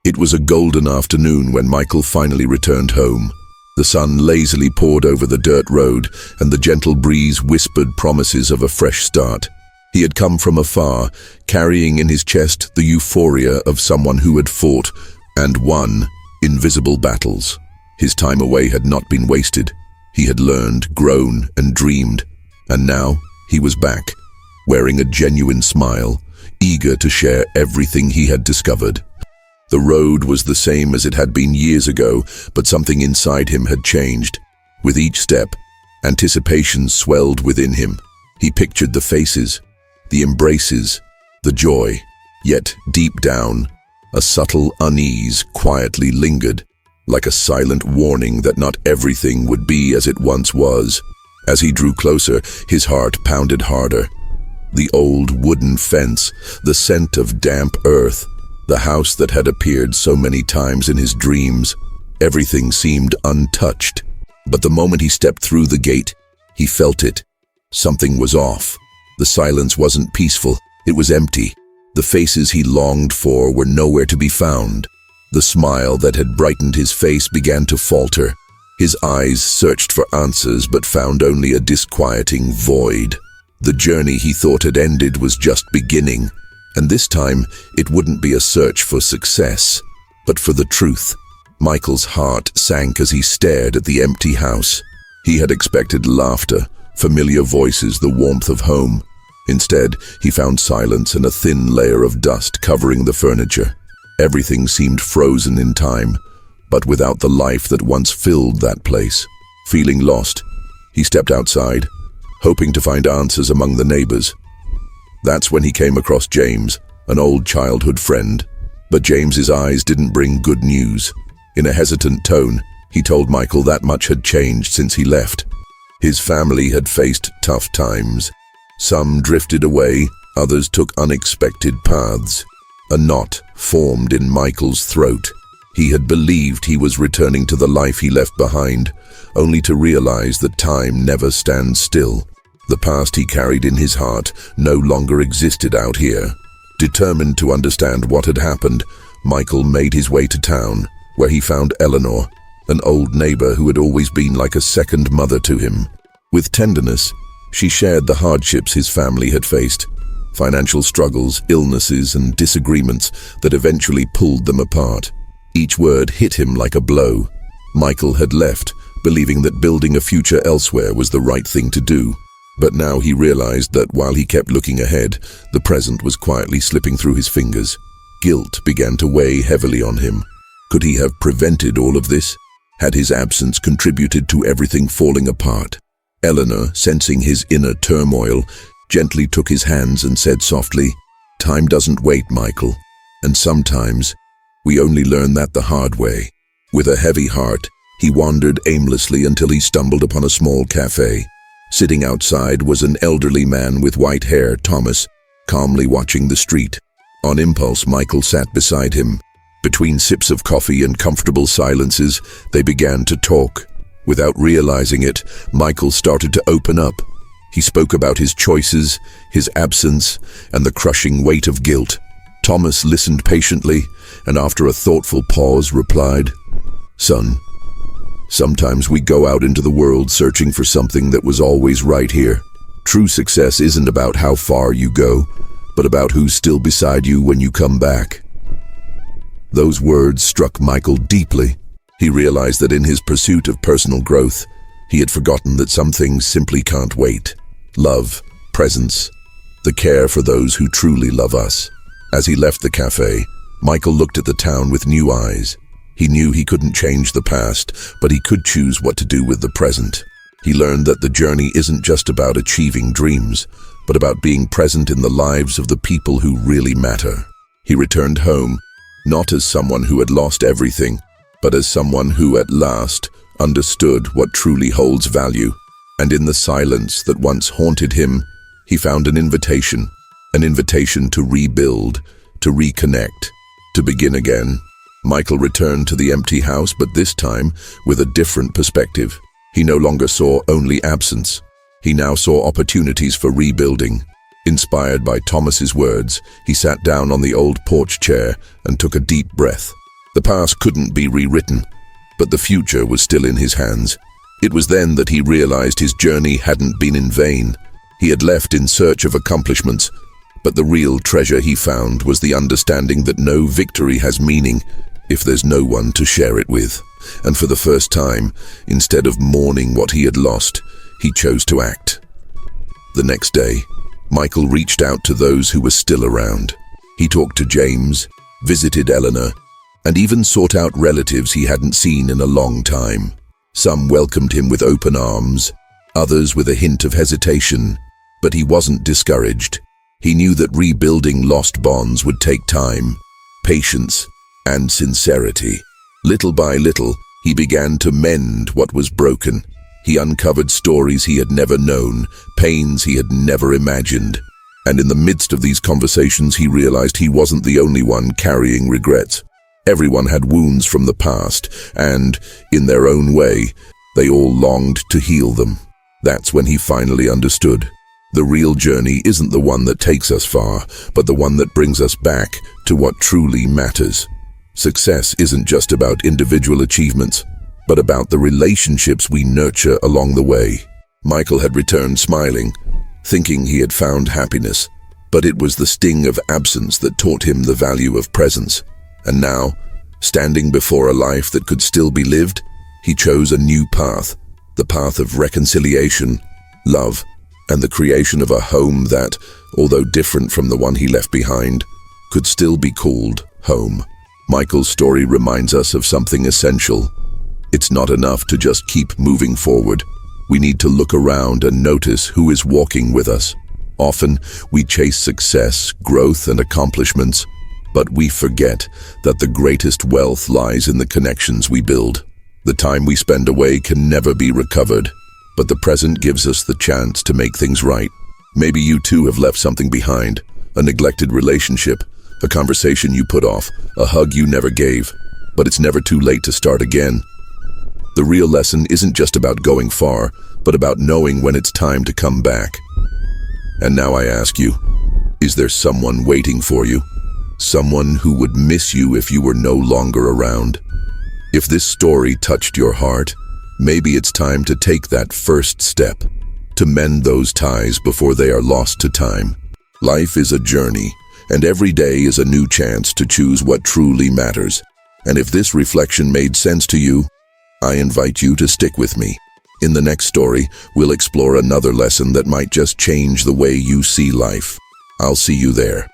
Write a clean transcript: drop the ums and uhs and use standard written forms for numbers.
It was a golden afternoon when Michael finally returned home. The sun lazily poured over the dirt road, and the gentle breeze whispered promises of a fresh start. He had come from afar, carrying in his chest the euphoria of someone who had fought and won invisible battles. His time away had not been wasted. He had learned, grown, and dreamed, and now he was back, wearing a genuine smile, eager to share everything he had discovered. The road was the same as it had been years ago, but something inside him had changed. With each step, anticipation swelled within him. He pictured the faces, the embraces, the joy. Yet, deep down, a subtle unease quietly lingered, like a silent warning that not everything would be as it once was. As he drew closer, his heart pounded harder. The old wooden fence, the scent of damp earth, the house that had appeared so many times in his dreams, everything seemed untouched. But the moment he stepped through the gate, he felt it. Something was off. The silence wasn't peaceful, it was empty. The faces he longed for were nowhere to be found. The smile that had brightened his face began to falter. His eyes searched for answers but found only a disquieting void. The journey he thought had ended was just beginning, and this time it wouldn't be a search for success, but for the truth. Michael's heart sank as he stared at the empty house. He had expected laughter, familiar voices, the warmth of home. Instead, he found silence and a thin layer of dust covering the furniture. Everything seemed frozen in time, but without the life that once filled that place. Feeling lost, he stepped outside, hoping to find answers among the neighbors. That's when he came across James, an old childhood friend. But James's eyes didn't bring good news. In a hesitant tone, he told Michael that much had changed since he left. His family had faced tough times. Some drifted away, others took unexpected paths. A knot formed in Michael's throat. He had believed he was returning to the life he left behind, only to realize that time never stands still. The past he carried in his heart no longer existed out here. Determined to understand what had happened, Michael made his way to town, where he found Eleanor, an old neighbor who had always been like a second mother to him. With tenderness, she shared the hardships his family had faced, financial struggles, illnesses, and disagreements that eventually pulled them apart. Each word hit him like a blow. Michael had left, believing that building a future elsewhere was the right thing to do. But now he realized that while he kept looking ahead, the present was quietly slipping through his fingers. Guilt began to weigh heavily on him. Could he have prevented all of this? Had his absence contributed to everything falling apart? Eleanor, sensing his inner turmoil, gently took his hands and said softly, "Time doesn't wait, Michael. And sometimes, we only learn that the hard way." With a heavy heart, he wandered aimlessly until he stumbled upon a small cafe. Sitting outside was an elderly man with white hair, Thomas, calmly watching the street. On impulse, Michael sat beside him. Between sips of coffee and comfortable silences, they began to talk. Without realizing it, Michael started to open up. He spoke about his choices, his absence, and the crushing weight of guilt. Thomas listened patiently, and after a thoughtful pause replied, "Son, sometimes we go out into the world searching for something that was always right here. True success isn't about how far you go, but about who's still beside you when you come back." Those words struck Michael deeply. He realized that in his pursuit of personal growth, he had forgotten that some things simply can't wait. Love, presence, the care for those who truly love us. As he left the cafe, Michael looked at the town with new eyes. He knew he couldn't change the past, but he could choose what to do with the present. He learned that the journey isn't just about achieving dreams, but about being present in the lives of the people who really matter. He returned home, not as someone who had lost everything, but as someone who at last understood what truly holds value. And in the silence that once haunted him, he found an invitation to rebuild, to reconnect, to begin again. Michael returned to the empty house, but this time with a different perspective. He no longer saw only absence. He now saw opportunities for rebuilding. Inspired by Thomas's words, he sat down on the old porch chair and took a deep breath. The past couldn't be rewritten, but the future was still in his hands. It was then that he realized his journey hadn't been in vain. He had left in search of accomplishments, but the real treasure he found was the understanding that no victory has meaning if there's no one to share it with. And for the first time, instead of mourning what he had lost, he chose to act. The next day, Michael reached out to those who were still around. He talked to James, visited Eleanor, and even sought out relatives he hadn't seen in a long time. Some welcomed him with open arms, others with a hint of hesitation, but he wasn't discouraged. He knew that rebuilding lost bonds would take time, patience, and sincerity. Little by little, he began to mend what was broken. He uncovered stories he had never known, pains he had never imagined. And in the midst of these conversations, he realized he wasn't the only one carrying regrets. Everyone had wounds from the past, and, in their own way, they all longed to heal them. That's when he finally understood. The real journey isn't the one that takes us far, but the one that brings us back to what truly matters. Success isn't just about individual achievements, but about the relationships we nurture along the way. Michael had returned smiling, thinking he had found happiness, but it was the sting of absence that taught him the value of presence. And now, standing before a life that could still be lived, he chose a new path, the path of reconciliation, love, and the creation of a home that, although different from the one he left behind, could still be called home. Michael's story reminds us of something essential. It's not enough to just keep moving forward. We need to look around and notice who is walking with us. Often, we chase success, growth, and accomplishments, but we forget that the greatest wealth lies in the connections we build. The time we spend away can never be recovered, but the present gives us the chance to make things right. Maybe you too have left something behind, a neglected relationship, a conversation you put off, a hug you never gave, but it's never too late to start again. The real lesson isn't just about going far, but about knowing when it's time to come back. And now I ask you, is there someone waiting for you? Someone who would miss you if you were no longer around? If this story touched your heart, maybe it's time to take that first step, to mend those ties before they are lost to time. Life is a journey, and every day is a new chance to choose what truly matters. And if this reflection made sense to you, I invite you to stick with me. In the next story, we'll explore another lesson that might just change the way you see life. I'll see you there.